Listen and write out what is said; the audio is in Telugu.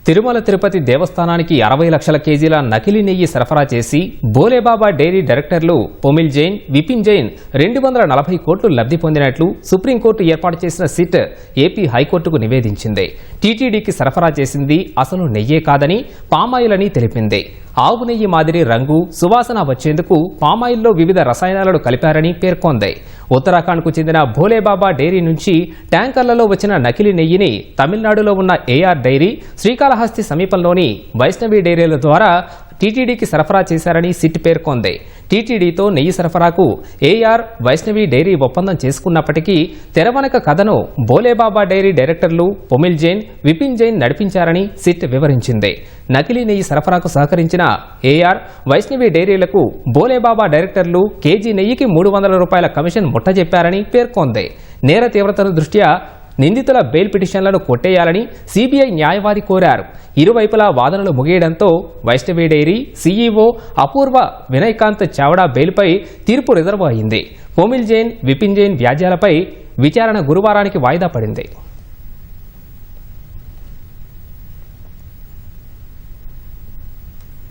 తిరుమల తిరుపతి దేవస్థానానికి 60 లక్షల కేజీల నకిలీ నెయ్యి సరఫరా చేసి బోలేబాబా డైరీ డైరెక్టర్లు పొమిల్ జైన్, విపిన్ జైన్ 240 కోట్లు లబ్ధి పొందినట్లు సుప్రీంకోర్టు ఏర్పాటు చేసిన సిట్ ఏపీ హైకోర్టుకు నివేదించింది. టీటీడీకి సరఫరా చేసింది అసలు నెయ్యే కాదని, పామాయిల్ అని తెలిపింది. ఆవు నెయ్యి మాదిరి రంగు, సువాసన వచ్చేందుకు పామాయిల్లో వివిధ రసాయనాలను కలిపారని పేర్కొంది. ఉత్తరాఖండ్కు చెందిన భోలేబాబా డైరీ నుంచి ట్యాంకర్లలో వచ్చిన నకిలీ నెయ్యిని తమిళనాడులో ఉన్న ఏఆర్ డైరీ, శ్రీకాళహస్తి సమీపంలోని వైష్ణవి డైరీల ద్వారా టీటీడీకి సరఫరా చేశారని సిట్ పేర్కొంది. టీటీడీతో నెయ్యి సరఫరాకు ఏఆర్, వైష్ణవి డైరీ ఒప్పందం చేసుకున్నప్పటికీ తెరవనక కథను భోలేబాబా డైరీ డైరెక్టర్లు పొమిల్ జైన్, విపిన్ జైన్ నడిపించారని సిట్ వివరించింది. నకిలీ నెయ్యి సరఫరాకు సహకరించిన ఏఆర్, వైష్ణవి డైరీలకు భోలేబాబా డైరెక్టర్లు కేజీ నెయ్యికి 300 రూపాయల కమిషన్ ముట్టజెప్పారని పేర్కొంది. నేర తీవ్రతను దృష్ట్యా నిందితుల బెయిల్ పిటిషన్లను కొట్టేయాలని సీబీఐ న్యాయవాది కోరారు. ఇరువైపులా వాదనలు ముగియడంతో వైష్ణవి డైరీ సీఈఓ అపూర్వ వినయకాంత్ చావడా బెయిల్పై తీర్పు రిజర్వ్ అయింది. పొమిల్ జైన్, విపిన్ జైన్ వ్యాజ్యాలపై విచారణ గురువారానికి వాయిదా పడింది.